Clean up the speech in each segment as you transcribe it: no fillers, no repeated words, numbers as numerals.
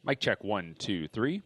Mic check 1, 2, 3.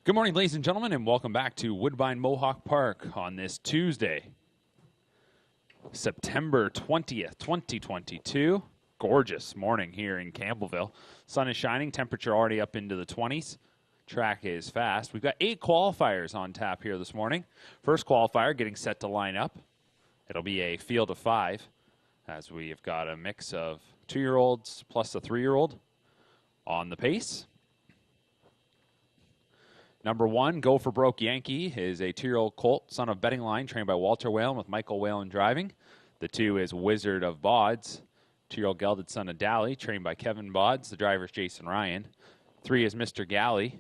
Good morning, ladies and gentlemen, and welcome back to Woodbine Mohawk Park on this Tuesday, September 20th, 2022. Gorgeous morning here in Campbellville. Sun is shining, temperature already up into the 20s. Track is fast. We've got 8 qualifiers on tap here this morning. First qualifier getting set to line up. It'll be a field of 5, as we've got a mix of 2-year-olds plus a 3-year-old on the pace. Number 1, Go for Broke Yankee, is a 2-year-old colt, son of Betting Line, trained by Walter Whalen with Michael Whalen driving. The 2 is Wizard of Bods, 2-year-old gelded son of Dally, trained by Kevin Bods. The driver is Jason Ryan. 3 is Mr. Galley,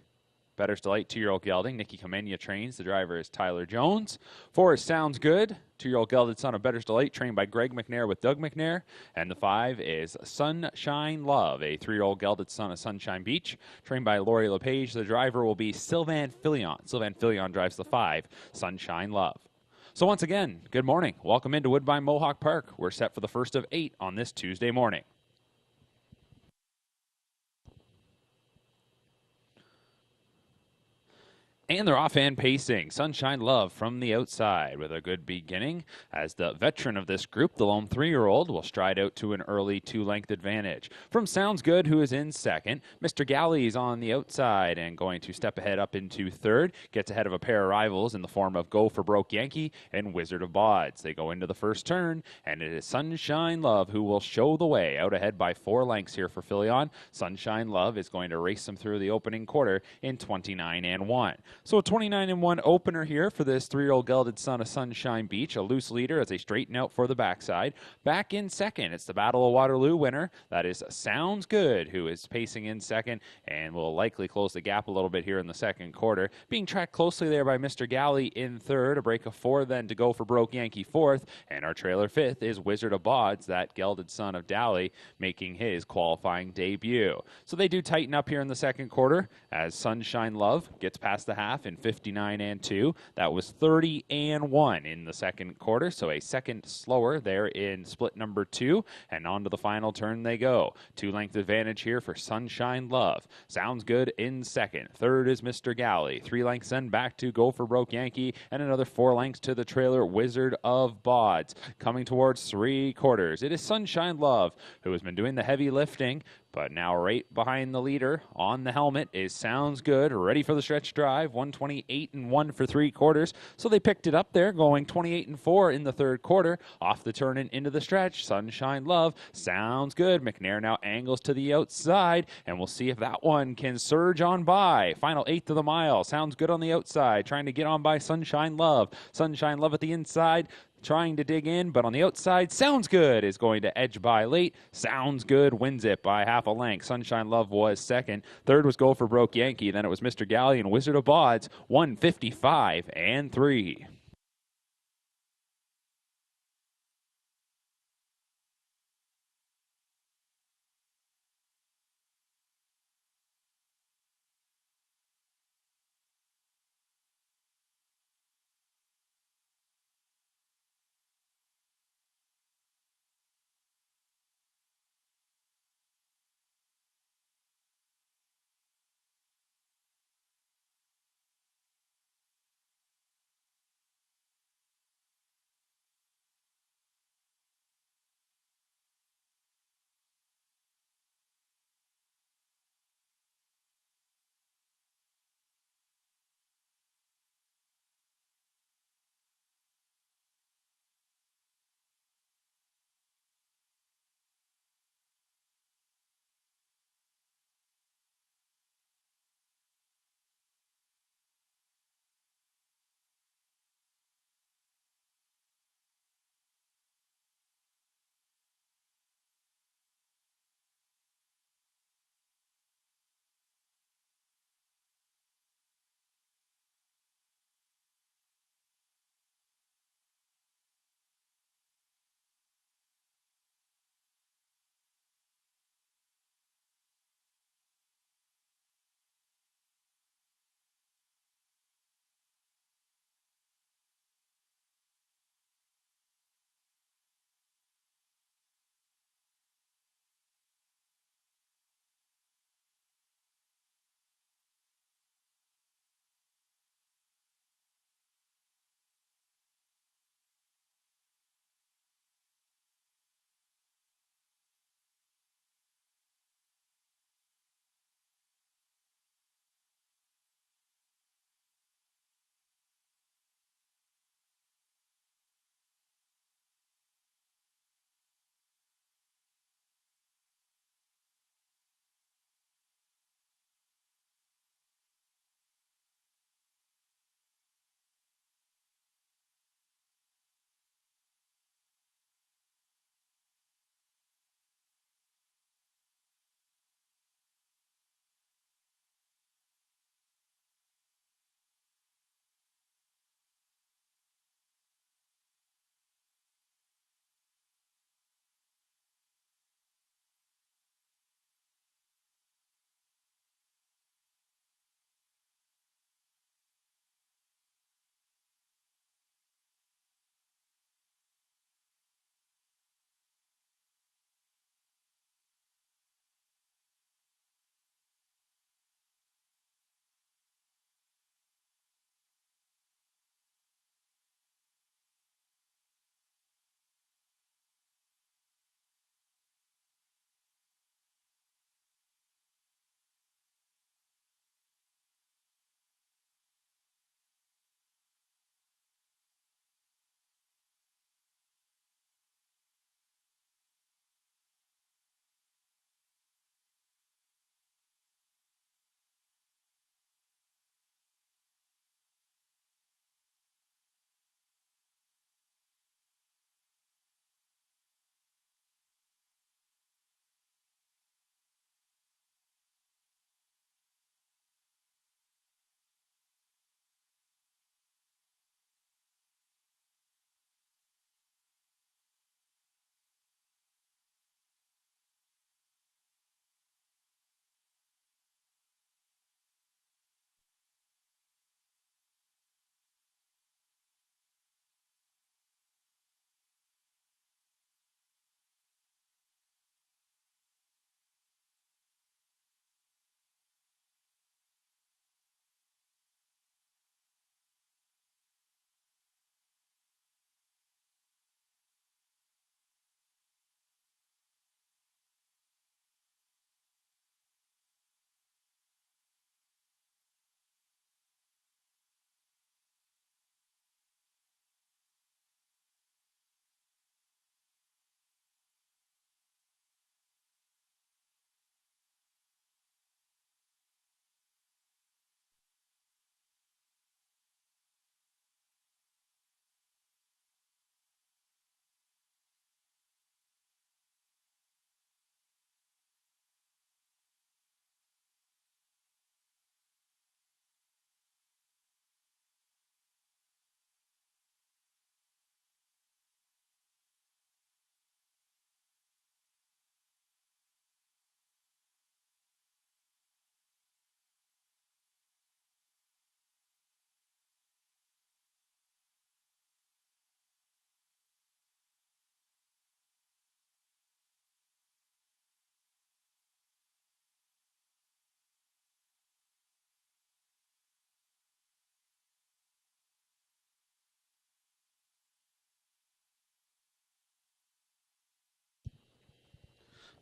Better's Delight, 2-year-old gelding. Nicky Kamenia trains. The driver is Tyler Jones. 4 is Sounds Good, 2-year-old gelded son of Better's Delight, trained by Greg McNair with Doug McNair. And the 5 is Sunshine Love, a 3-year-old gelded son of Sunshine Beach, trained by Laurie LePage. The driver will be Sylvan Filion. Sylvan Filion drives the 5, Sunshine Love. So once again, good morning. Welcome into Woodbine Mohawk Park. We're set for the first of 8 on this Tuesday morning. And they're offhand pacing. Sunshine Love from the outside with a good beginning. As the veteran of this group, the lone 3-year-old, will stride out to an early 2-length advantage. From Sounds Good, who is in second, Mr. Galley is on the outside and going to step ahead up into third. Gets ahead of a pair of rivals in the form of Go for Broke Yankee and Wizard of Bods. They go into the first turn, and it is Sunshine Love who will show the way. Out ahead by 4 lengths here for Filion. Sunshine Love is going to race them through the opening quarter in 29 and 1. So a 29-1 opener here for this 3-year-old gelded son of Sunshine Beach. A loose leader as they straighten out for the backside. Back in second, it's the Battle of Waterloo winner. That is Sounds Good, who is pacing in second and will likely close the gap a little bit here in the second quarter. Being tracked closely there by Mr. Galley in third. A break of 4 then to go for Broke Yankee fourth. And our trailer fifth is Wizard of Bods, that gelded son of Dally, making his qualifying debut. So they do tighten up here in the second quarter as Sunshine Love gets past the half in 59-2. That was 30-1 in the second quarter, so a second slower there in split number 2, and on to the final turn they go. 2-length advantage here for Sunshine Love. Sounds Good in second. Third is Mr. Galley. 3 lengths then back to Go for Broke Yankee, and another 4 lengths to the trailer Wizard of Bods. Coming towards 3 quarters, it is Sunshine Love who has been doing the heavy lifting, but now right behind the leader on the helmet is Sounds Good, ready for the stretch drive, 128-1 for 3 quarters. So they picked it up there, going 28-4 in the third quarter. Off the turn and into the stretch, Sunshine Love, Sounds Good. McNair now angles to the outside, and we'll see if that one can surge on by. Final eighth of the mile, Sounds Good on the outside, trying to get on by Sunshine Love. Sunshine Love at the inside, trying to dig in, but on the outside, Sounds Good is going to edge by late. Sounds Good wins it by half a length. Sunshine Love was second. Third was Go for Broke Yankee. Then it was Mr. Galley and Wizard of Bods, 155-3.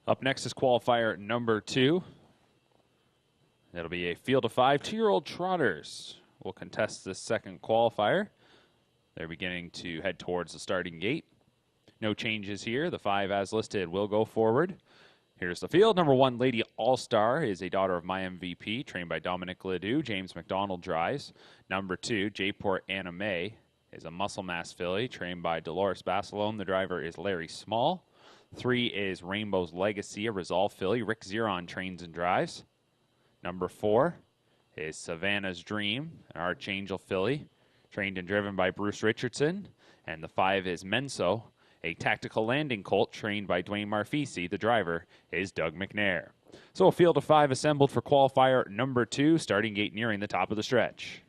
Up next is qualifier number 2. It'll be a field of 5 2-year-old trotters will contest this second qualifier. They're beginning to head towards the starting gate. No changes here. The 5 as listed will go forward. Here's the field. Number 1, Lady All-Star, is a daughter of My MVP, trained by Dominic Ledoux. James McDonald drives. Number 2, Jayport Anime, is a muscle mass filly, trained by Dolores Basilone. The driver is Larry Small. 3 is Rainbow's Legacy, a resolve filly. Rick Zeron trains and drives. Number 4 is Savannah's Dream, an Archangel filly, trained and driven by Bruce Richardson. And the 5 is Menso, a tactical landing colt trained by Dwayne Marfisi. The driver is Doug McNair. So a field of 5 assembled for qualifier number 2, starting gate nearing the top of the stretch.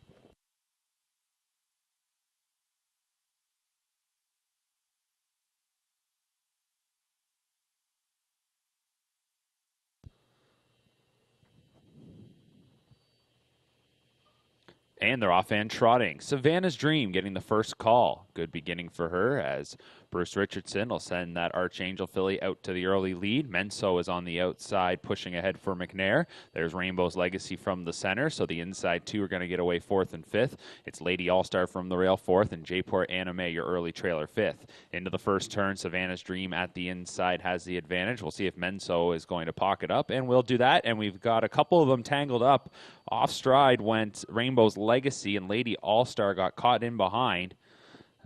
And they're off and trotting. Savannah's Dream getting the first call. Good beginning for her as Bruce Richardson will send that Archangel filly out to the early lead. Menso is on the outside pushing ahead for McNair. There's Rainbow's Legacy from the center, so the inside 2 are going to get away 4th and 5th. It's Lady All-Star from the rail 4th and Jayport Anime, your early trailer 5th. Into the first turn, Savannah's Dream at the inside has the advantage. We'll see if Menso is going to pocket up, and we'll do that. And we've got a couple of them tangled up. Off stride went Rainbow's Legacy, and Lady All-Star got caught in behind.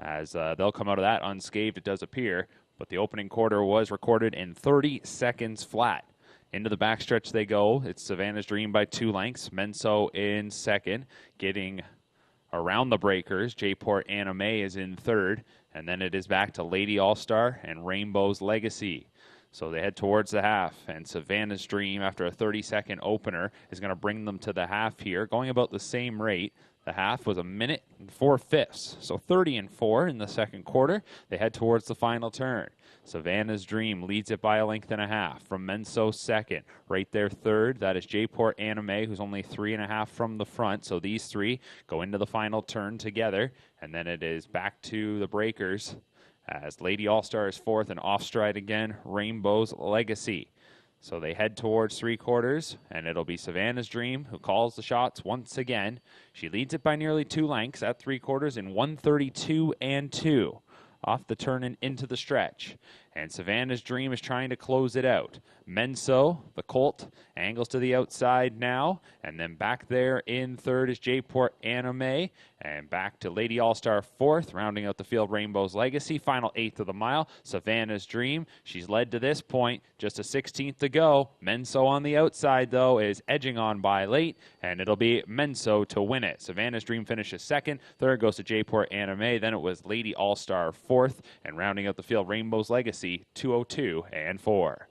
As they'll come out of that unscathed, it does appear. But the opening quarter was recorded in 30 seconds flat. Into the backstretch they go. It's Savannah's Dream by 2 lengths. Menso in second. Getting around the breakers, Jayport Anime is in third. And then it is back to Lady All-Star and Rainbow's Legacy. So they head towards the half, and Savannah's Dream, after a 30-second opener, is going to bring them to the half here, going about the same rate. The half was 1 minute and 4/5, so 30 and 4 in the second quarter. They head towards the final turn. Savannah's Dream leads it by 1.5 from Menso second. Right there third, that is Jayport Anime, who's only 3.5 from the front. So these 3 go into the final turn together, and then it is back to the breakers as Lady All-Star is 4th and off stride again, Rainbow's Legacy. So they head towards 3/4, and it'll be Savannah's Dream who calls the shots once again. She leads it by nearly 2 lengths at 3/4 in 1:32 and 2. Off the turn and into the stretch. And Savannah's Dream is trying to close it out. Menso, the colt, angles to the outside now. And then back there in third is Jayport Anime. And back to Lady All-Star 4th, rounding out the field, Rainbow's Legacy. Final 1/8 of the mile, Savannah's Dream. She's led to this point, just a 16th to go. Menso on the outside, though, is edging on by late. And it'll be Menso to win it. Savannah's Dream finishes second. Third goes to Jayport Anime. Then it was Lady All-Star 4th. And rounding out the field, Rainbow's Legacy, 202 and 4.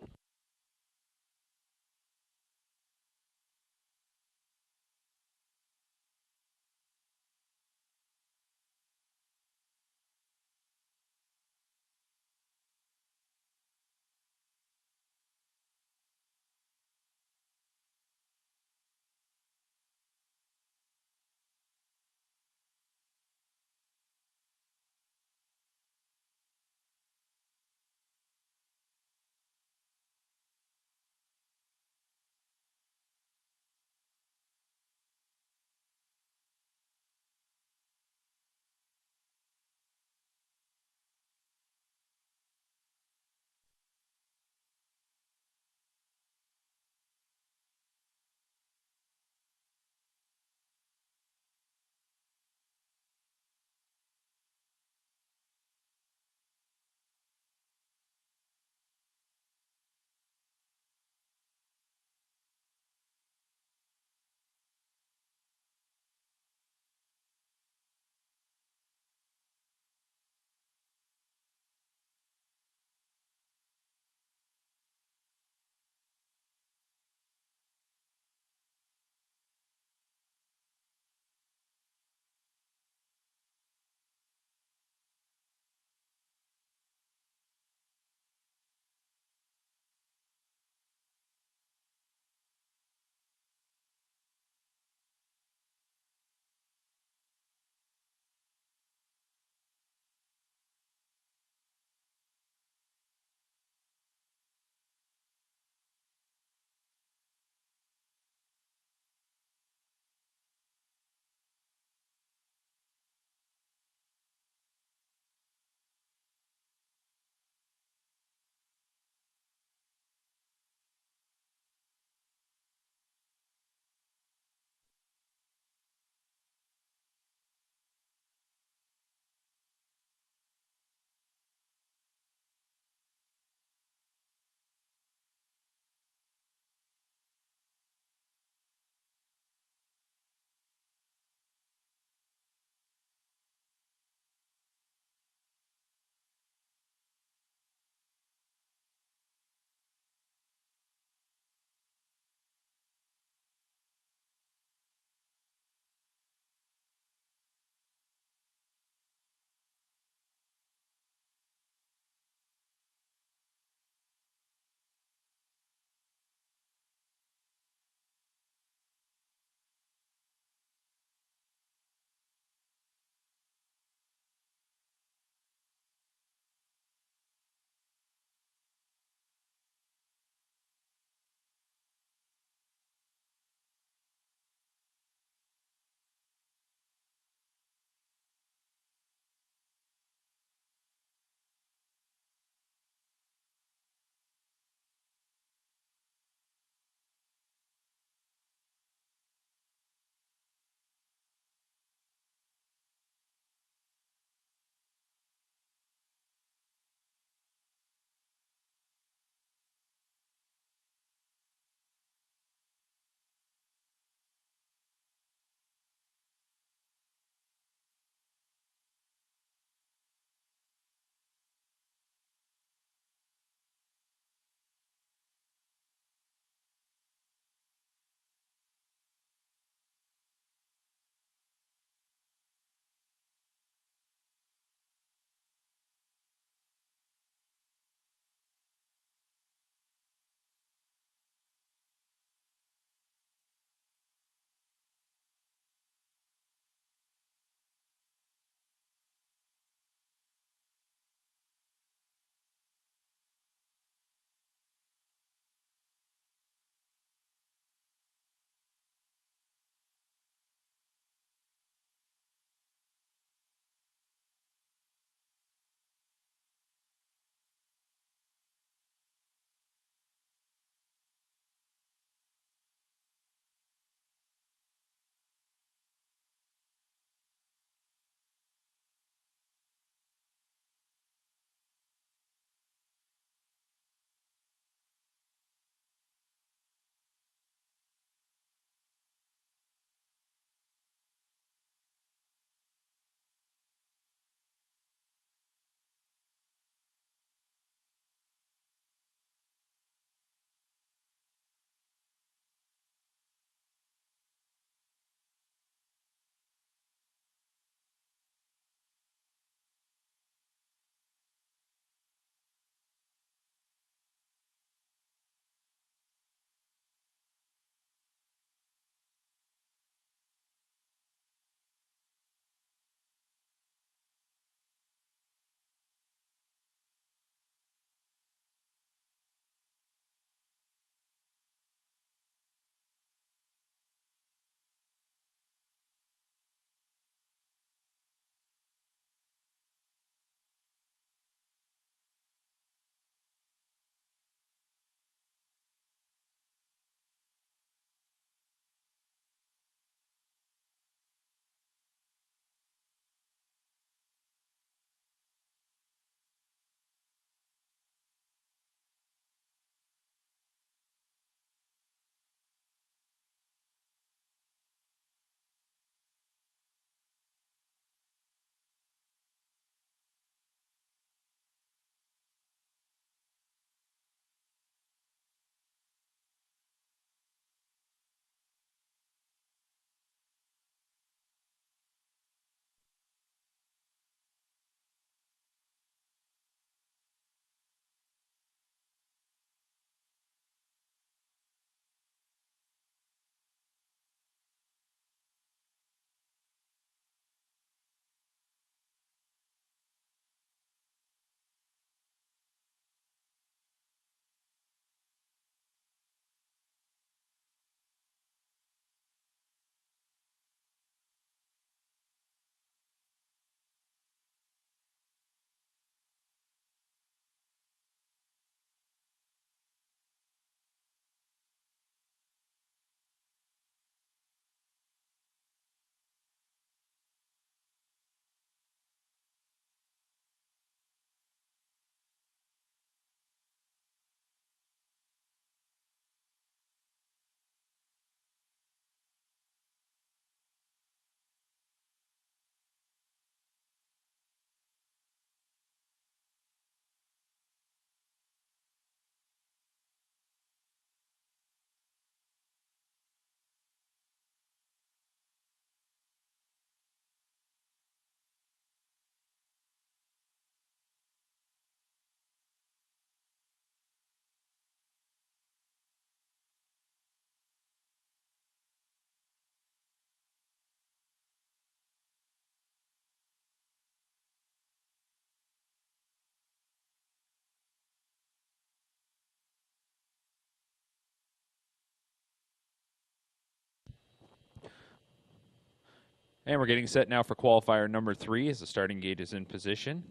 And we're getting set now for qualifier number 3 as the starting gate is in position.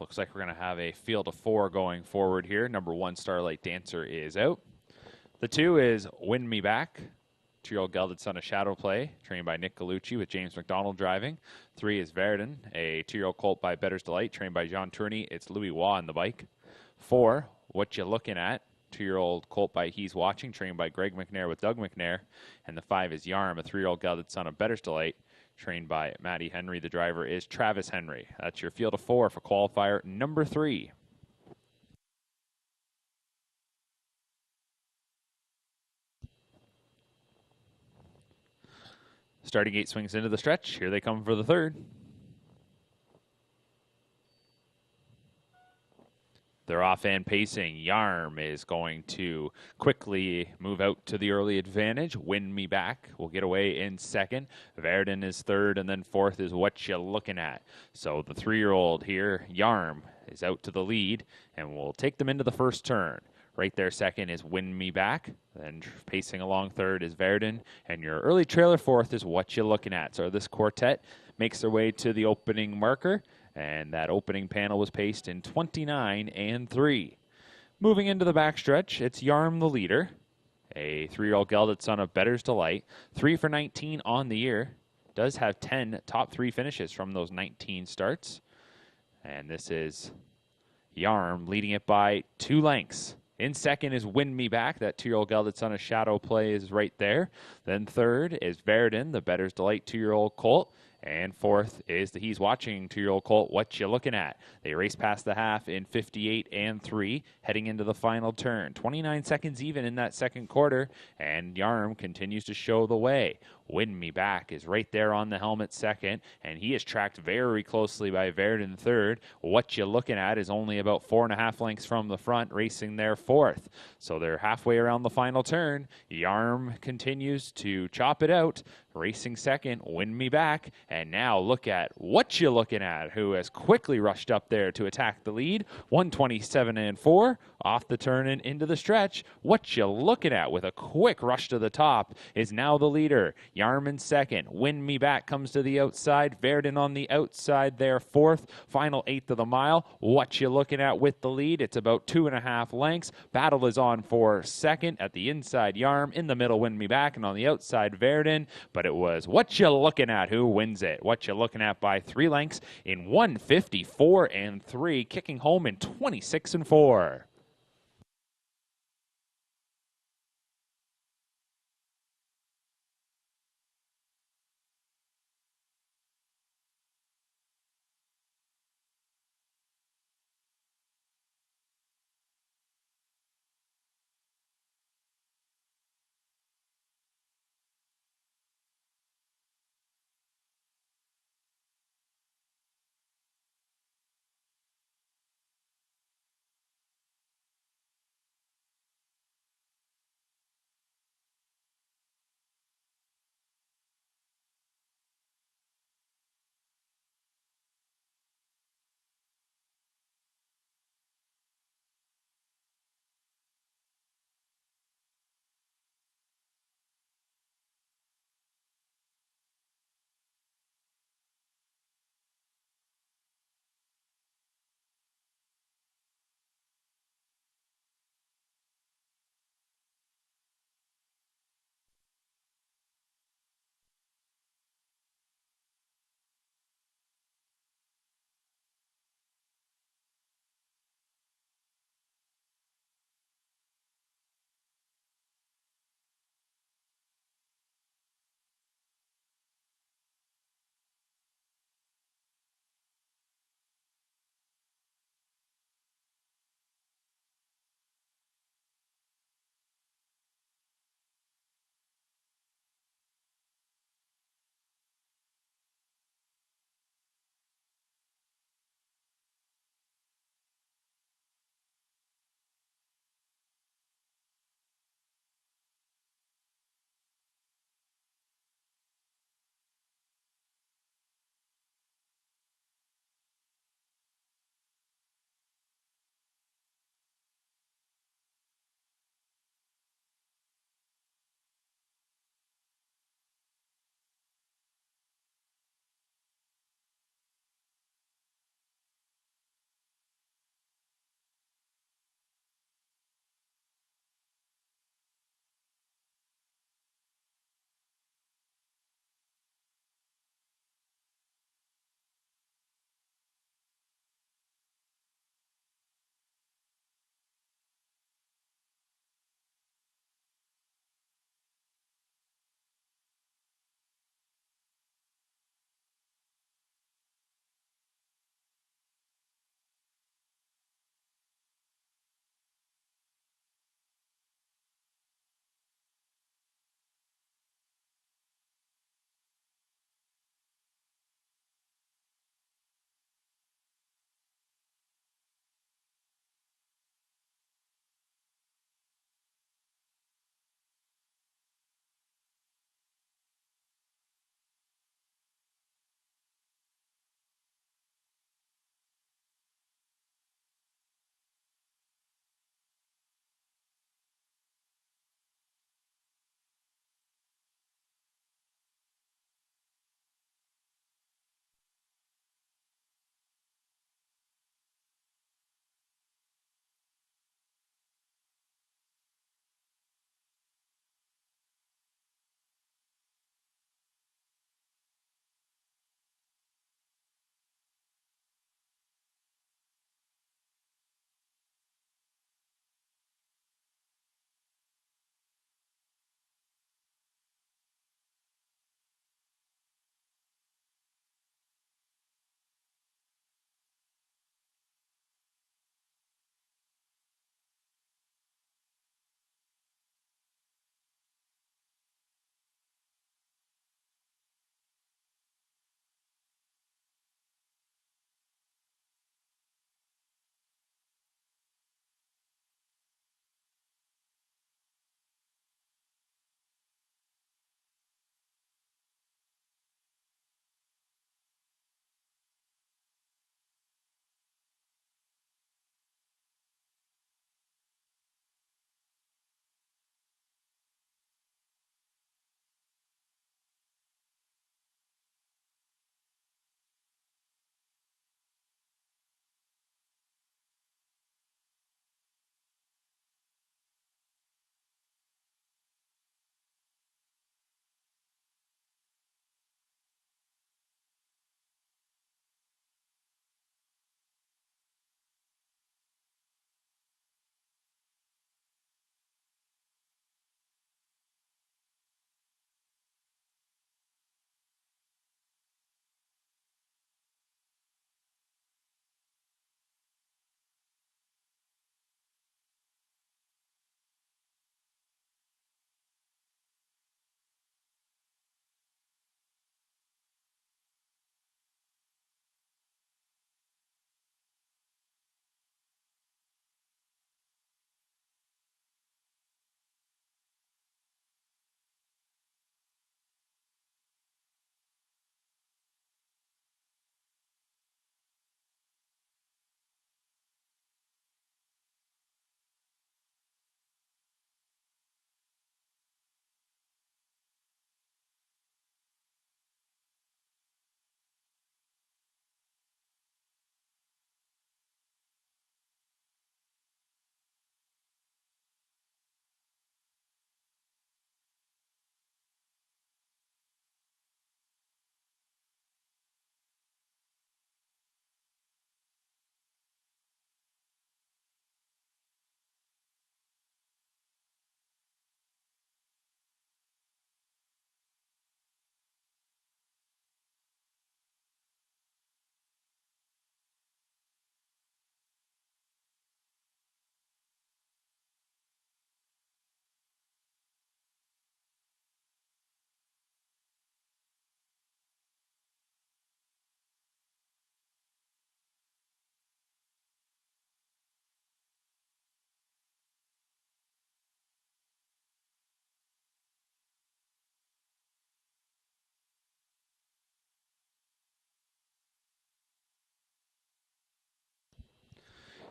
Looks like we're going to have a field of 4 going forward here. Number 1, Starlight Dancer, is out. The 2 is Win Me Back, 2-year-old gelded son of Shadow Play, trained by Nick Gallucci with James McDonald driving. 3 is Verdun, a 2-year-old colt by Better's Delight, trained by Jean Tourney. It's Louis Waugh on the bike. 4, What You Looking At, 2-year-old colt by He's Watching, trained by Greg McNair with Doug McNair. And the 5 is Yarm, a 3-year-old gelded son of Better's Delight, trained by Matty Henry. The driver is Travis Henry. That's your field of 4 for qualifier number 3. Starting gate swings into the stretch. Here they come for the 3rd. They're off and pacing. Yarm is going to quickly move out to the early advantage. Win Me Back will get away in 2nd. Verdun is 3rd, and then 4th is What You Looking At. So the 3-year-old here, Yarm, is out to the lead, and will take them into the first turn. Right there, 2nd is Win Me Back. Then pacing along 3rd is Verdun. And your early trailer 4th is What You Looking At. So this quartet makes their way to the opening marker. And that opening panel was paced in 29 and 3. Moving into the backstretch, it's Yarm the leader. A 3-year-old gelded son of Better's Delight. 3 for 19 on the year. Does have 10 top 3 finishes from those 19 starts. And this is Yarm leading it by 2 lengths. In 2nd is Win Me Back. That 2-year-old gelded son of Shadow Play is right there. Then 3rd is Verdun, the Better's Delight 2-year-old colt. And 4th is the He's Watching 2-year-old colt, What You Looking At. They race past the half in 58 and 3, heading into the final turn. 29 seconds even in that 2nd quarter, and Yarm continues to show the way. Win Me Back is right there on the helmet 2nd, and he is tracked very closely by Verdun 3rd. What You Looking At is only about 4.5 lengths from the front, racing there 4th. So they're halfway around the final turn. Yarm continues to chop it out, racing 2nd, Win Me Back, and now look at What You Looking At, who has quickly rushed up there to attack the lead. 127 and 4, off the turn and into the stretch. What You Looking At, with a quick rush to the top, is now the leader. Yarm in 2nd. Win Me Back comes to the outside. Verdun on the outside there, 4th. Final 1/8 of the mile. What You Looking At with the lead. It's about 2.5 lengths. Battle is on for 2nd. At the inside, Yarm. In the middle, Win Me Back. And on the outside, Verdun. But it was What You Looking At who wins it. What You Looking At by 3 lengths in 154 and 3, kicking home in 26 and 4.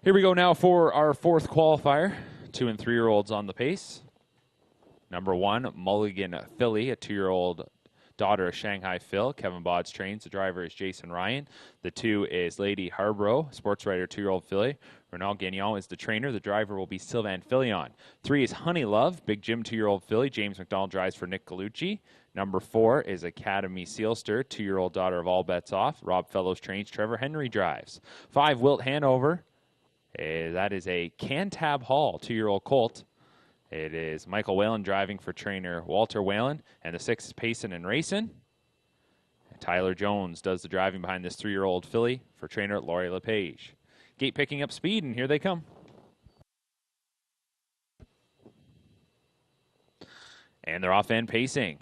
Here we go now for our fourth qualifier. 2- and 3-year-olds on the pace. Number 1, Mulligan Philly, a 2-year-old daughter of Shanghai Phil. Kevin Bodds trains. The driver is Jason Ryan. The 2 is Lady Harborough, sports writer, 2-year-old filly. Renald Gagnon is the trainer. The driver will be Sylvain Filion. 3 is Honey Love, Big Jim, 2-year-old filly. James McDonald drives for Nick Galucci. Number 4 is Academy Sealster, 2-year-old daughter of All Bets Off. Rob Fellows trains. Trevor Henry drives. 5, Wilt Hanover. That is a Cantab Hall, 2-year-old colt. It is Michael Whalen driving for trainer Walter Whalen. And the 6 is Payson and Racing. Tyler Jones does the driving behind this 3-year-old filly for trainer Laurie LePage. Gate picking up speed, and here they come. And they're off and pacing.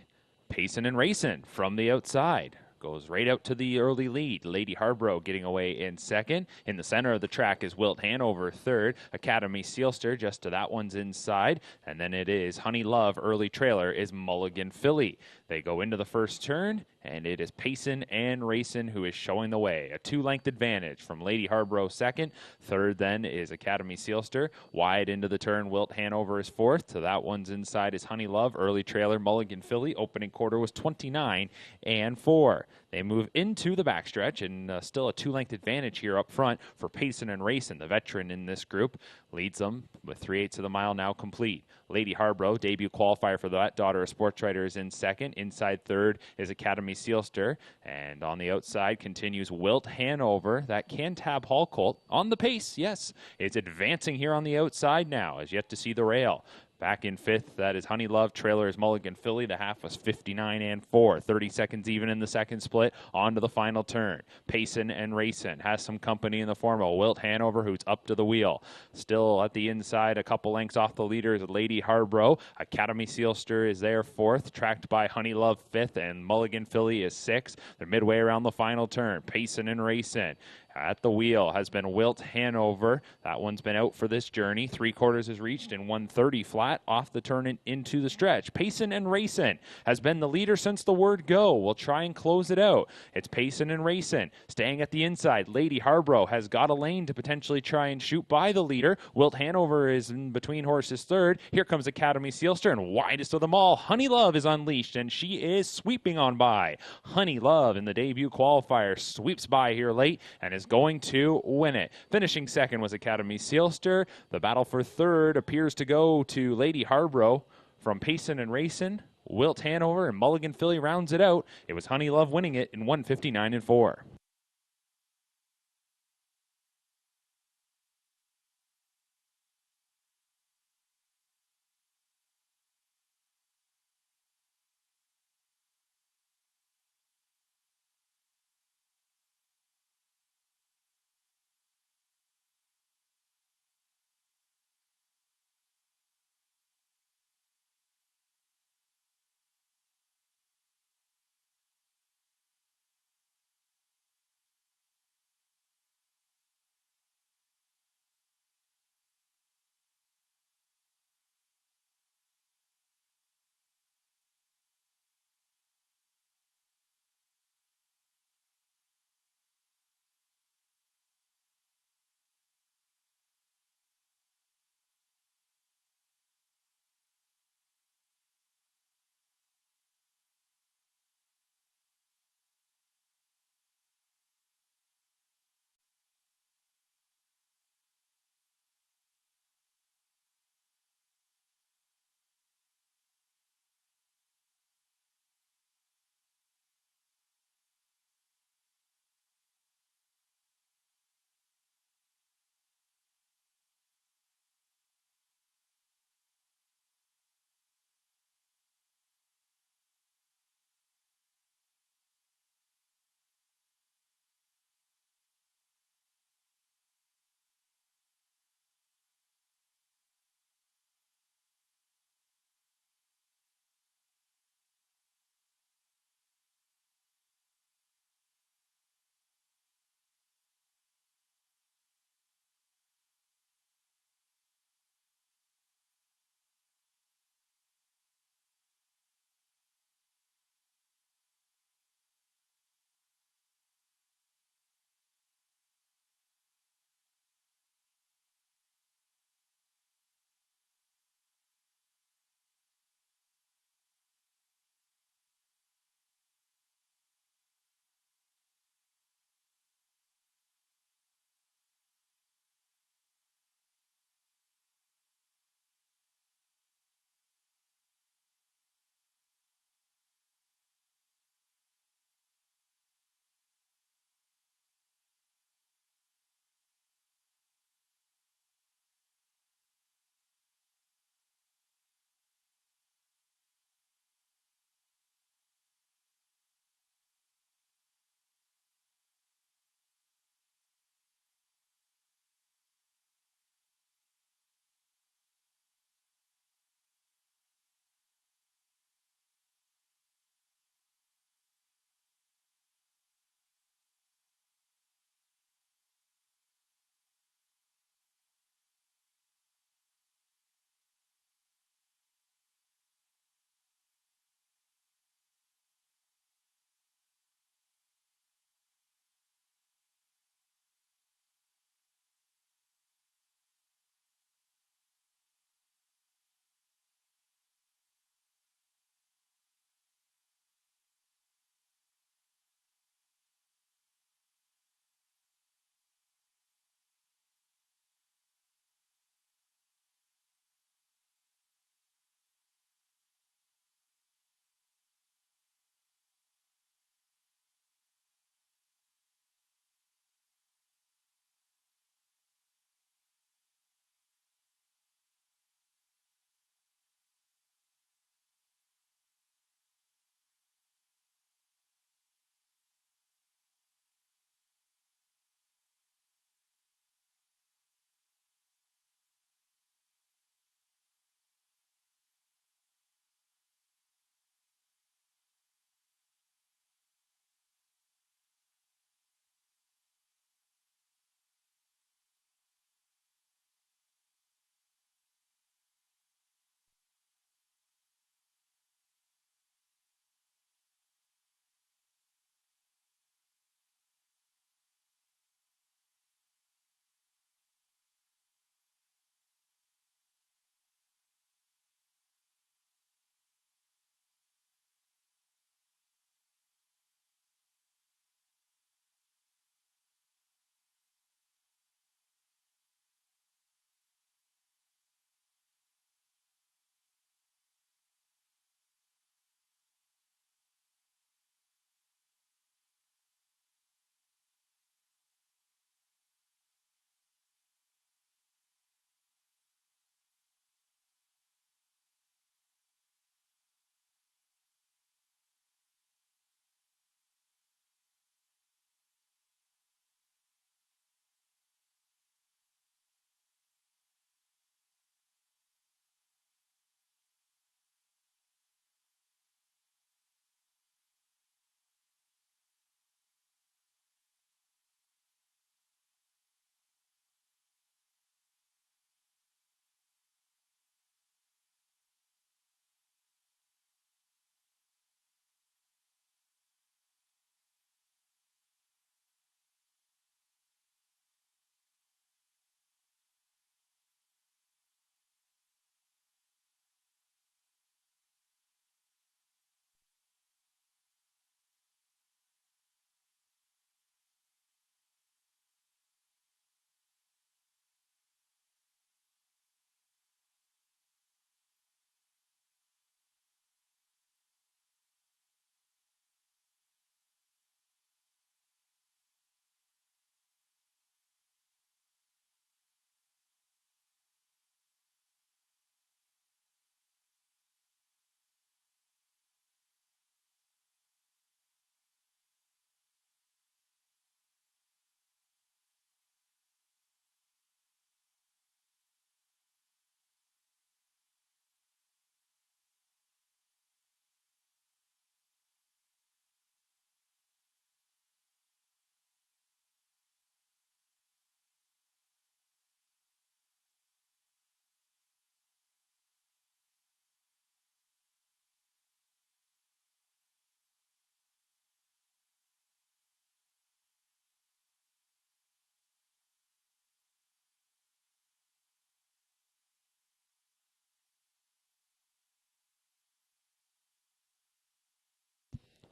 Payson and Racing from the outside. Goes right out to the early lead. Lady Harborough getting away in second. In the center of the track is Wilt Hanover third. Academy Sealster just to that one's inside. And then it is Honey Love. Early trailer is Mulligan Philly. They go into the first turn, and it is Payson and Racing who is showing the way. A 2-length advantage from Lady Harborough second. Third then is Academy Sealster. Wide into the turn, Wilt Hanover is fourth. To that one's inside is Honey Love. Early trailer, Mulligan Philly. Opening quarter was 29 and 4. They move into the backstretch, and still a 2-length advantage here up front for Payson and Racing. The veteran in this group leads them with 3/8 of the mile now complete. Lady Harborough, debut qualifier for that. Daughter of sports writer is in second. Inside third is Academy Sealster. And on the outside continues Wilt Hanover. That Cantab Hall colt on the pace, yes. It's advancing here on the outside now, as yet to see the rail. Back in fifth, that is Honey Love. Trailer is Mulligan Philly. The half was 59 and 4. 30 seconds even in the second split. On to the final turn. Payson and Racing has some company in the form of Wilt Hanover, who's up to the wheel. Still at the inside, a couple lengths off the leader is Lady Harborough. Academy Sealster is there fourth, tracked by Honey Love fifth, and Mulligan Philly is sixth. They're midway around the final turn. Payson and Racing. At the wheel has been Wilt Hanover. That one's been out for this journey. 3/4 is reached in 130 flat off the turn and into the stretch. Payson and Racing has been the leader since the word go. We'll try and close it out. It's Payson and Racing staying at the inside. Lady Harborough has got a lane to potentially try and shoot by the leader. Wilt Hanover is in between horses third. Here comes Academy Sealster, and widest of them all, Honey Love is unleashed, and she is sweeping on by. Honey Love in the debut qualifier sweeps by here late and is going to win it. Finishing second was Academy Sealster. The battle for third appears to go to Lady Harborough. From Payson and Racing, Wilt Hanover and Mulligan Philly rounds it out. It was Honey Love winning it in 159 and 4.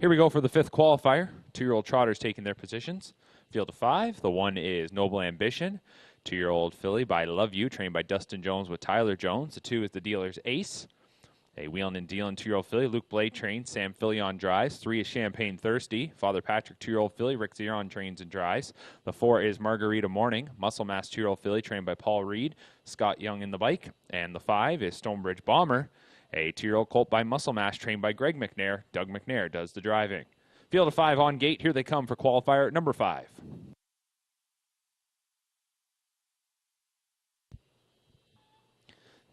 Here we go for the fifth qualifier. 2-year-old trotters taking their positions. Field of 5. The 1 is Noble Ambition. 2-year-old filly by Love You, trained by Dustin Jones with Tyler Jones. The 2 is the dealer's Ace. A wheeling and dealing 2-year-old filly. Luke Blade trains. Sam Fillion drives. 3 is Champagne Thirsty. Father Patrick 2-year-old filly. Rick Zeron trains and drives. The 4 is Margarita Morning. Muscle Mass 2-year-old filly trained by Paul Reed. Scott Young in the bike. And the 5 is Stonebridge Bomber. A 2-year-old colt by Muscle Mass trained by Greg McNair. Doug McNair does the driving. Field of 5 on gate. Here they come for qualifier number 5.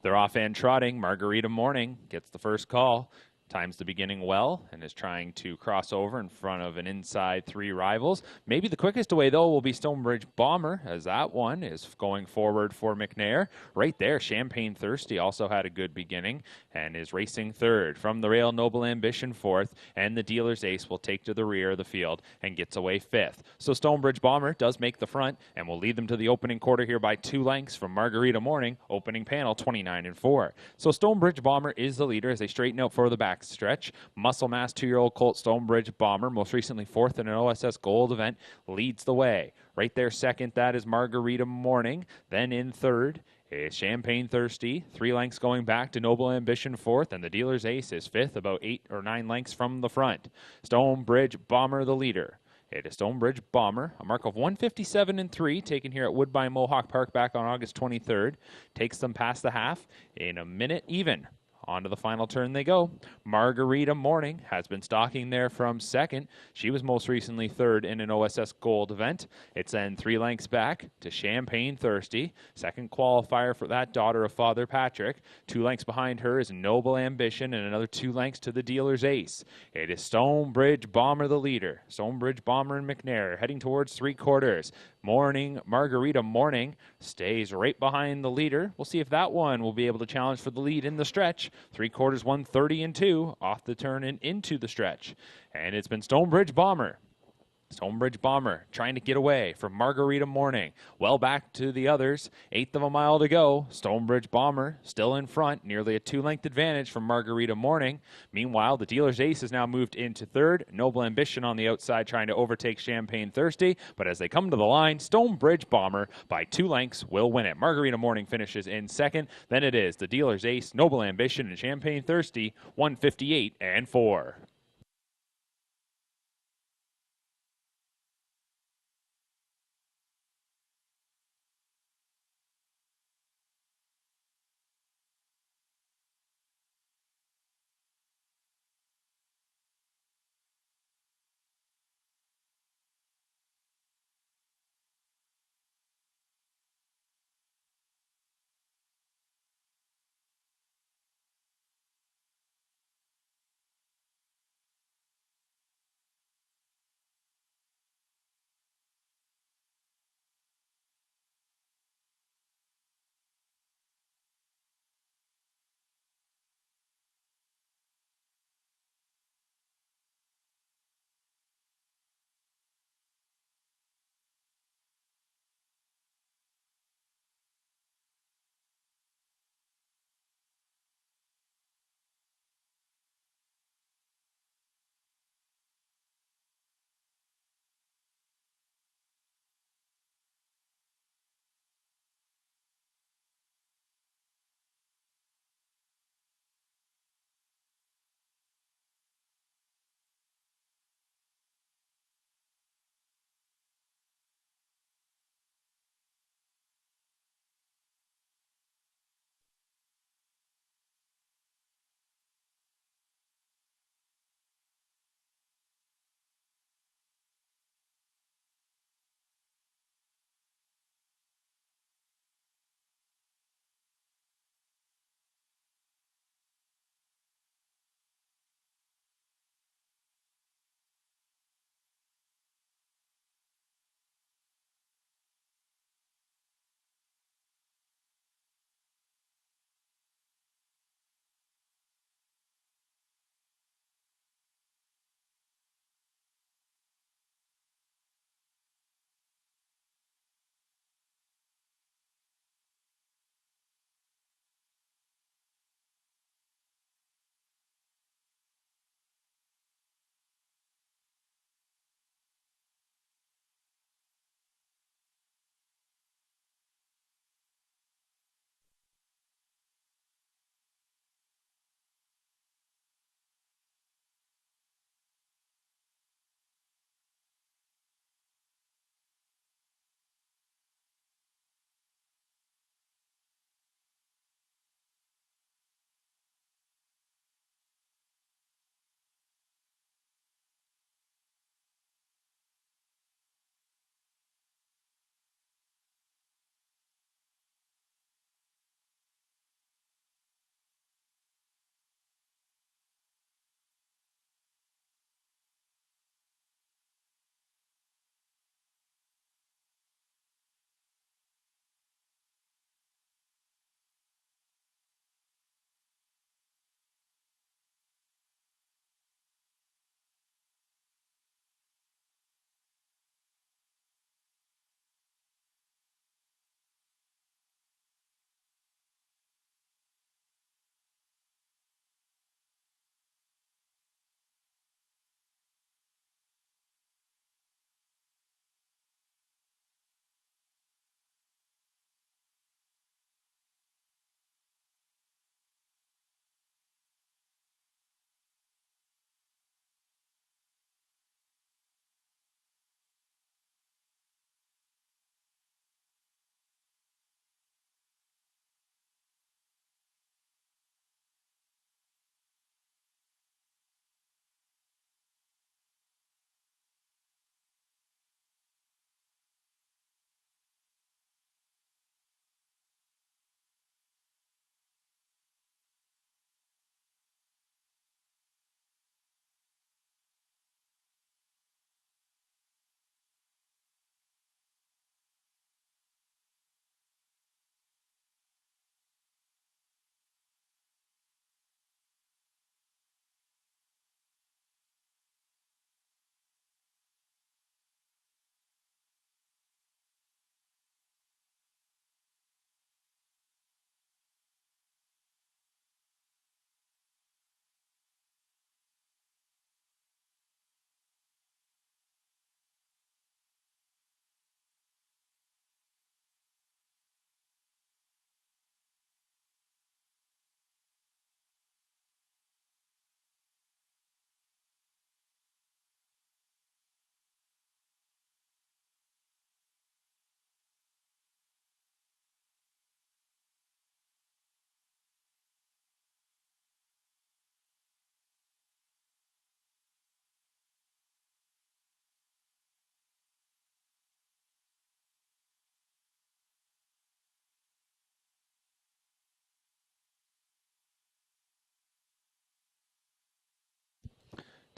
They're off and trotting. Margarita Morning gets the first call. Times the beginning well and is trying to cross over in front of an inside 3 rivals. Maybe the quickest away, though, will be Stonebridge Bomber, as that one is going forward for McNair. Right there, Champagne Thirsty also had a good beginning and is racing third. From the rail, Noble Ambition fourth, and the dealer's Ace will take to the rear of the field and gets away fifth. So Stonebridge Bomber does make the front and will lead them to the opening quarter here by 2 lengths from Margarita Morning, opening panel 29-4. So Stonebridge Bomber is the leader as they straighten out for the back stretch. Muscle Mass 2-year-old colt Stonebridge Bomber, most recently 4th in an OSS Gold event, leads the way. Right there second, that is Margarita Morning. Then in third is Champagne Thirsty. 3 lengths going back to Noble Ambition 4th, and the dealer's Ace is 5th, about 8 or 9 lengths from the front. Stonebridge Bomber the leader. It is Stonebridge Bomber, a mark of 157-3, taken here at Woodbine Mohawk Park back on August 23rd. Takes them past the half in a minute even. On to the final turn they go. Margarita Morning has been stalking there from second. She was most recently third in an OSS Gold event. It's then 3 lengths back to Champagne Thirsty. Second qualifier for that daughter of Father Patrick. 2 lengths behind her is Noble Ambition and another 2 lengths to the dealer's Ace. It is Stonebridge Bomber the leader. Stonebridge Bomber and McNair heading towards 3/4. Margarita Morning stays right behind the leader. We'll see if that one will be able to challenge for the lead in the stretch. 3/4, 130-2, off the turn and into the stretch. And it's been Stonebridge Bomber. Stonebridge Bomber trying to get away from Margarita Morning. Well back to the others. 1/8 of a mile to go. Stonebridge Bomber still in front. Nearly a 2-length advantage from Margarita Morning. Meanwhile, the dealer's Ace has now moved into third. Noble Ambition on the outside trying to overtake Champagne Thirsty. But as they come to the line, Stonebridge Bomber by 2 lengths will win it. Margarita Morning finishes in second. Then it is the dealer's Ace, Noble Ambition, and Champagne Thirsty, 158-4.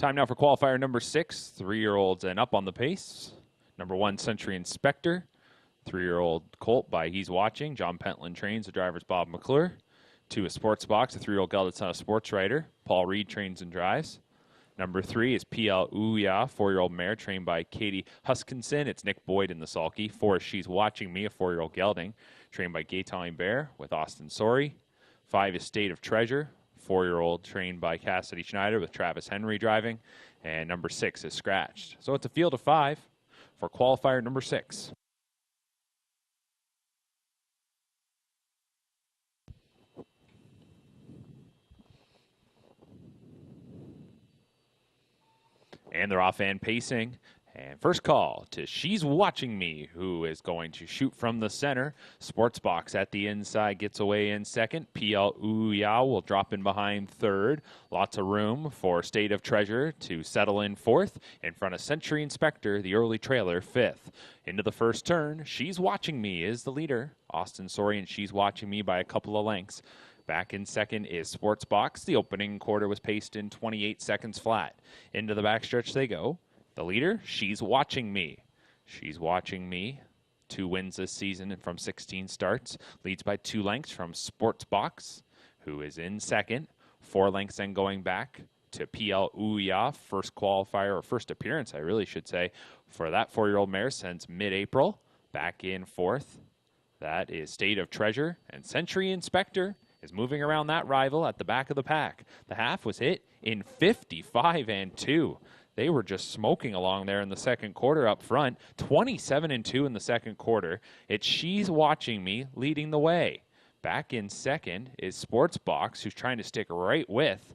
Time now for qualifier number 6, 3-year-olds and up on the pace. Number 1, Century Inspector. 3-year-old colt by He's Watching. John Pentland trains. The driver's Bob McClure. 2 is Sports Box. A 3-year-old gelded son of sports writer. Paul Reed trains and drives. Number 3 is PL Ouya, 4-year-old mare trained by Katie Huskinson. It's Nick Boyd in the sulky. 4 is She's Watching Me, a 4-year-old gelding trained by Gaetan Bear with Austin Sori. 5 is State of Treasure, 4-year-old trained by Cassidy Schneider with Travis Henry driving. And number 6 is Scratched. So it's a field of 5 for qualifier number 6. And they're off and pacing. And first call to She's Watching Me, who is going to shoot from the center. Sports Box at the inside gets away in second. PL Ouya will drop in behind third. Lots of room for State of Treasure to settle in fourth. In front of Century Inspector, the early trailer, fifth. Into the first turn, She's Watching Me is the leader. Austin Sori and She's Watching Me by a couple of lengths. Back in second is Sports Box. The opening quarter was paced in 28 seconds flat. Into the backstretch they go. The leader, She's Watching Me. She's Watching Me. 2 wins this season from 16 starts. Leads by 2 lengths from Sports Box, who is in second. 4 lengths then going back to PL Ouya, first qualifier, or first appearance, I really should say, for that 4-year-old mare since mid-April. Back in fourth. That is State of Treasure. And Century Inspector is moving around that rival at the back of the pack. The half was hit in 55-2. They were just smoking along there in the second quarter up front. 27-2 in the second quarter. It's She's Watching Me leading the way. Back in second is Sports Box, who's trying to stick right with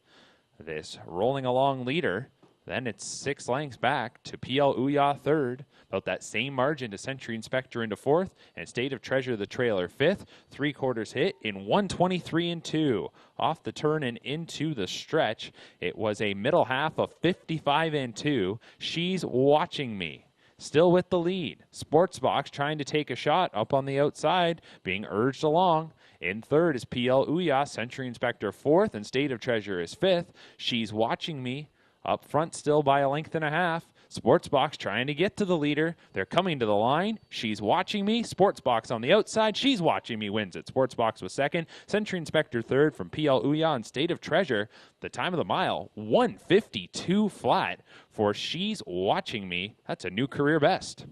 this rolling along leader. Then it's 6 lengths back to PL Ouya third. About that same margin to Century Inspector into fourth. And State of Treasure, the trailer, fifth. 3/4 hit in 123-2. Off the turn and into the stretch. It was a middle half of 55-2. She's Watching Me still with the lead. Sports Box trying to take a shot up on the outside, being urged along. In third is PL Ouya, Century Inspector fourth, and State of Treasure is fifth. She's Watching Me up front still by a length and a half. Sports Box trying to get to the leader. They're coming to the line. She's Watching Me. Sports Box on the outside. She's Watching Me wins it. Sports Box was second. Century Inspector third from PL Ouya and State of Treasure. The time of the mile, 1:52 flat for She's Watching Me. That's a new career best.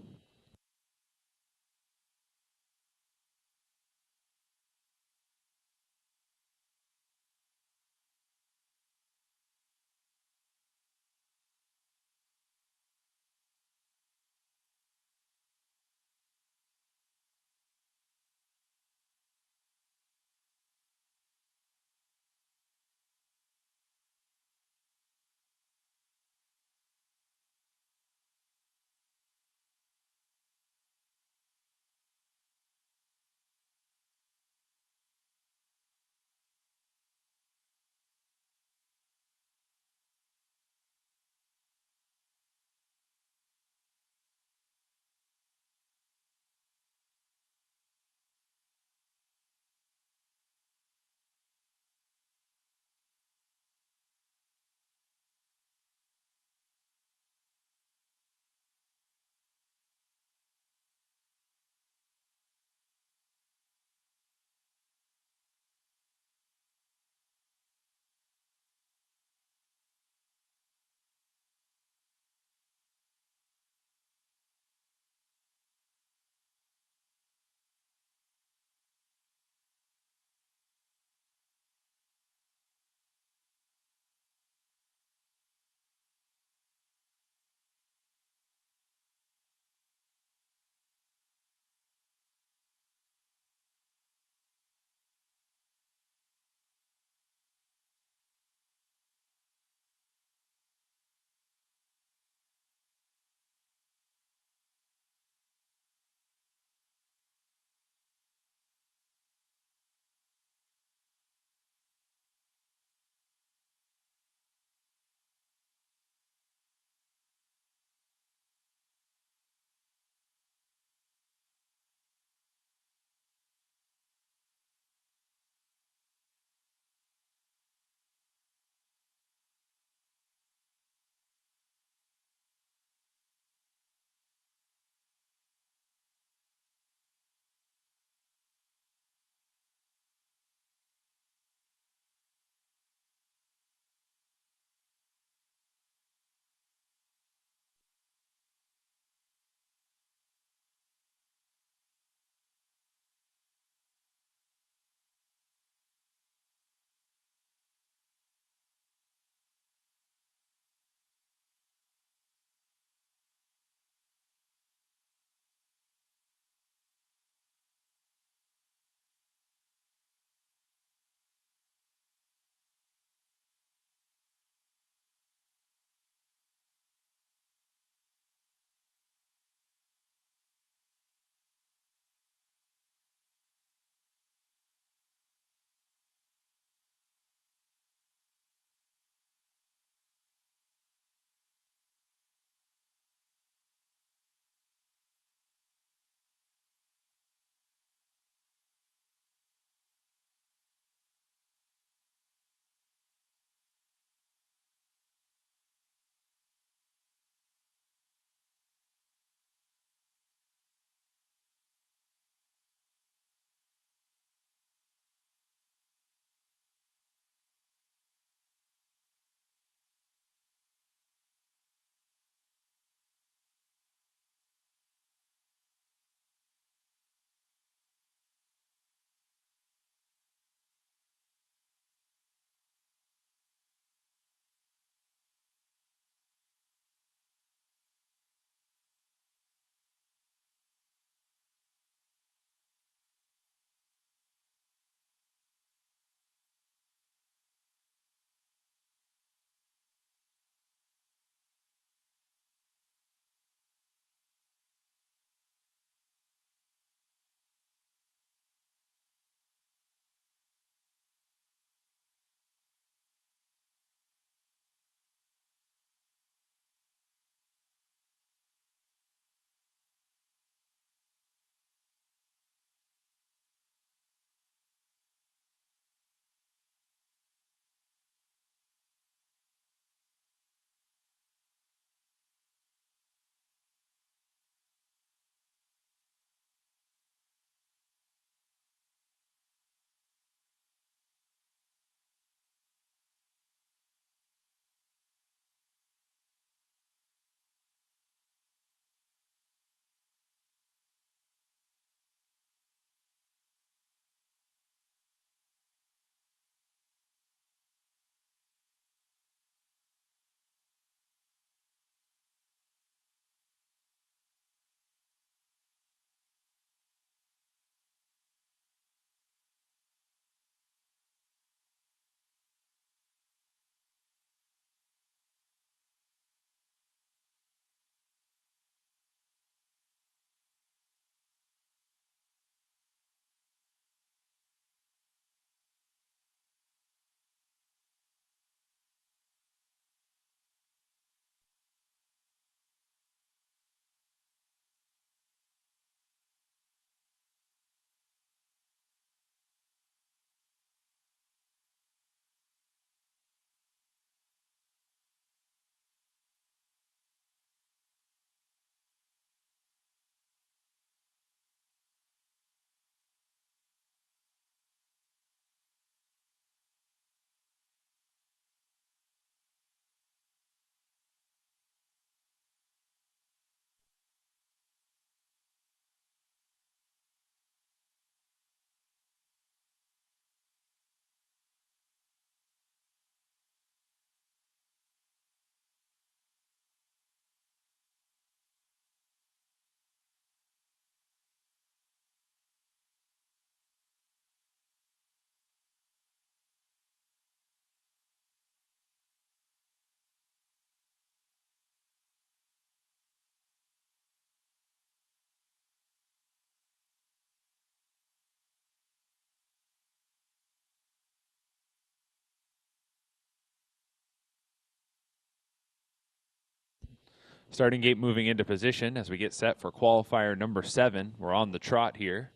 Starting gate moving into position as we get set for qualifier number 7. We're on the trot here.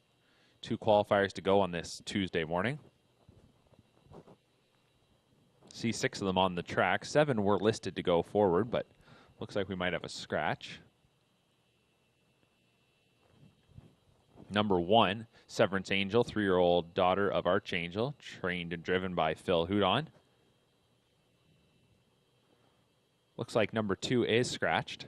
2 qualifiers to go on this Tuesday morning. See 6 of them on the track. 7 were listed to go forward, but looks like we might have a scratch. Number 1, Severance Angel, 3-year-old daughter of Archangel, trained and driven by Phil Houdon. Looks like number 2 is scratched.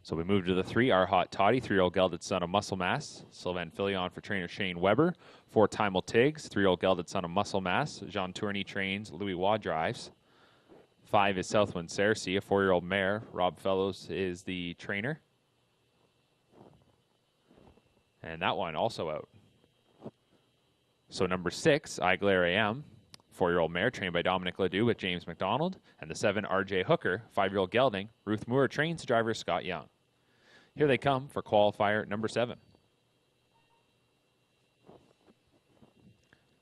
So we move to the 3, Our Hot Toddy, 3-year-old gelded son of Muscle Mass. Sylvain Filion for trainer Shane Weber. 4, Timel Tiggs, 3-year-old gelded son of Muscle Mass. Jean Tourney trains, Louis Waugh drives. 5 is Southwind Cersei, a 4-year-old mare. Rob Fellows is the trainer. And that one also out. So number 6, I Glare AM, 4-year-old mare trained by Dominic Ledoux with James McDonald. And the 7, RJ Hooker, 5-year-old gelding. Ruth Moore trains driver Scott Young. Here they come for qualifier number 7.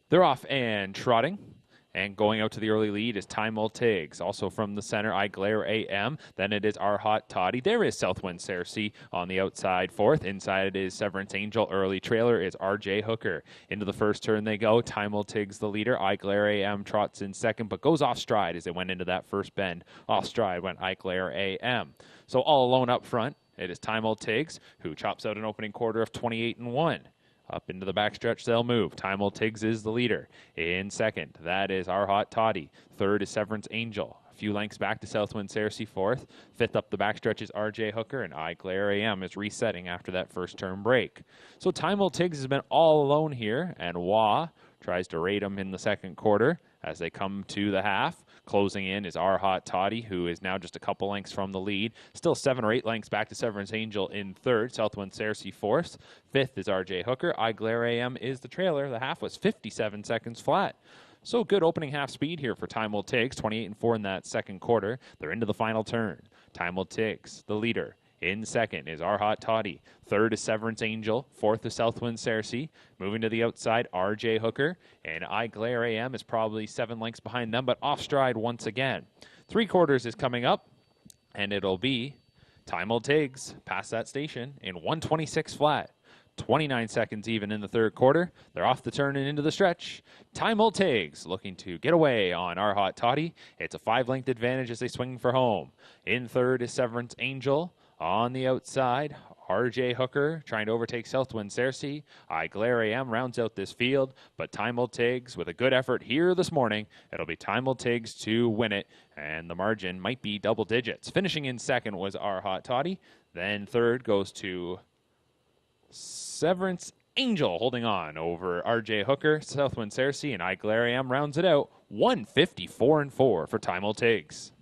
They're off and trotting. And going out to the early lead is Timel Tiggs. Also from the center, I Glare AM. Then it is Our Hot Toddy. There is Southwind Cersei on the outside 4th. Inside it is Severance Angel. Early trailer is RJ Hooker. Into the first turn they go. Timel Tiggs the leader. I Glare AM trots in second, but goes off stride as it went into that first bend. Off stride went I Glare AM. So all alone up front, it is Timel Tiggs, who chops out an opening quarter of 28-1. Up into the backstretch, they'll move. Timel Tiggs is the leader. In second, that is Our Hot Toddy. Third is Severance Angel. A few lengths back to Southwind Cersei, 4th. 5th up the backstretch is RJ Hooker, and I Glare AM is resetting after that first turn break. So Timel Tiggs has been all alone here, and Waugh tries to rate him in the second quarter as they come to the half. Closing in is Our Hot Toddy, who is now just a couple lengths from the lead. Still 7 or 8 lengths back to Severance Angel in third. Southwind Cersei 4th. 5th is RJ Hooker. I Glare AM is the trailer. The half was 57 seconds flat. So good opening half speed here for Timel Tiggs. 28-4 in that second quarter. They're into the final turn. Timel Tiggs, the leader. In second is Our Hot Toddy. Third is Severance Angel. 4th is Southwind Cersei. Moving to the outside, RJ Hooker. And I Glare AM is probably 7 lengths behind them, but off stride once again. 3 quarters is coming up, and it'll be Timel Tiggs past that station in 126 flat. 29 seconds even in the third quarter. They're off the turn and into the stretch. Timel Tiggs looking to get away on Our Hot Toddy. It's a 5-length advantage as they swing for home. In third is Severance Angel. On the outside, RJ Hooker trying to overtake Southwind Cersei. I Glare AM rounds out this field, but Timel Tiggs with a good effort here this morning. It'll be Timel Tiggs to win it, and the margin might be double digits. Finishing in second was Our Hot Toddy. Then third goes to Severance Angel holding on over RJ Hooker, Southwind Cersei, and I Glare AM rounds it out. 154-4 for Timel Tiggs.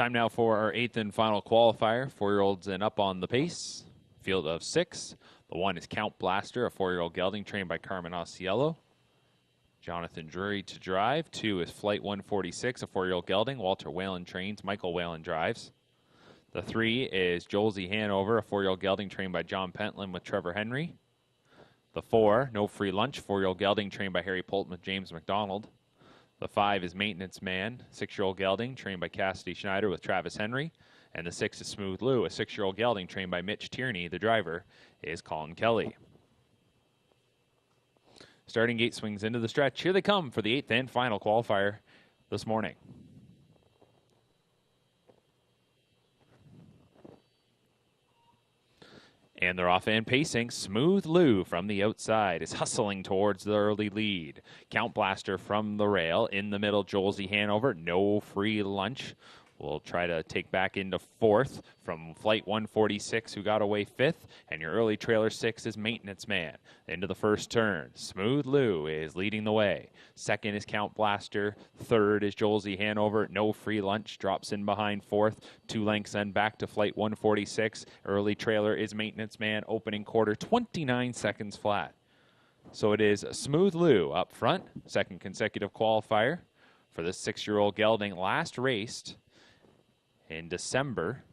Time now for our 8th and final qualifier. 4-year-olds and up on the pace. Field of 6. The 1 is Count Blaster, a 4-year-old gelding trained by Carmen Osceola. Jonathan Drury to drive. 2 is Flight 146, a 4-year-old gelding. Walter Whalen trains. Michael Whalen drives. The 3 is Jolsey Hanover, a 4-year-old gelding trained by John Pentland with Trevor Henry. The 4, No Free Lunch, 4-year-old gelding trained by Harry Polton with James McDonald. The 5 is Maintenance Man, 6-year-old gelding trained by Cassidy Schneider with Travis Henry. And the 6 is Smooth Lou, a 6-year-old gelding trained by Mitch Tierney. The driver is Colin Kelly. Starting gate swings into the stretch. Here they come for the 8th and final qualifier this morning. And they're off and pacing. Smooth Lou from the outside is hustling towards the early lead. Count Blaster from the rail. In the middle, Jolsey Hanover. No Free Lunch. We'll try to take back into 4th from Flight 146, who got away 5th. And your early trailer 6 is Maintenance Man. Into the first turn. Smooth Lou is leading the way. 2nd is Count Blaster. 3rd is Jolsey Hanover. No Free Lunch. Drops in behind 4th. 2 lengths then back to Flight 146. Early trailer is Maintenance Man. Opening quarter, 29 seconds flat. So it is Smooth Lou up front. 2nd consecutive qualifier for this 6-year-old gelding. Last raced in December.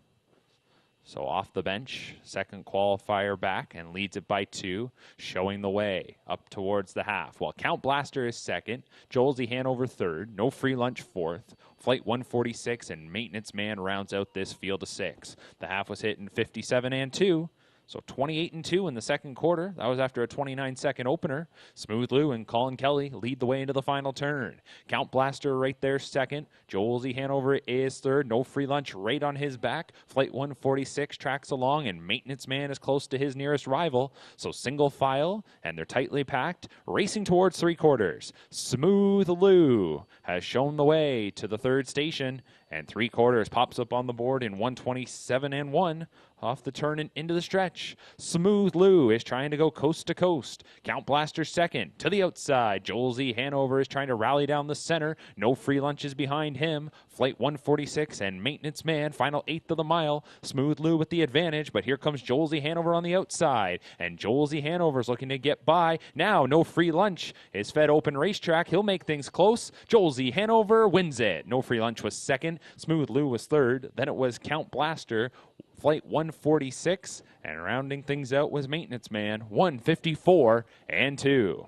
So off the bench, 2nd qualifier back and leads it by 2, showing the way up towards the half. While Count Blaster is 2nd, Jolsey Hanover 3rd, No Free Lunch 4th, Flight 146 and Maintenance Man rounds out this field of 6. The half was hit in 57 and 2. So 28-2 in the 2nd quarter. That was after a 29-second opener. Smooth Lou and Colin Kelly lead the way into the final turn. Count Blaster right there 2nd. Jolsey Hanover is 3rd. No Free Lunch right on his back. Flight 146 tracks along, and Maintenance Man is close to his nearest rival. So single file, and they're tightly packed, racing towards 3 quarters. Smooth Lou has shown the way to the 3rd station, and 3 quarters pops up on the board in 127 and 1. Off the turn and into the stretch. Smooth Lou is trying to go coast to coast. Count Blaster 2nd to the outside. Jolsey Hanover is trying to rally down the center. No Free Lunch is behind him. Flight 146 and Maintenance Man, final 1/8 of the mile. Smooth Lou with the advantage, but here comes Jolsey Hanover on the outside. And Jolsey Hanover's looking to get by. Now, No Free Lunch is fed open racetrack. He'll make things close. Jolsey Hanover wins it. No Free Lunch was 2nd. Smooth Lou was 3rd. Then it was Count Blaster, Flight 146, and rounding things out was Maintenance Man, 154 and 2.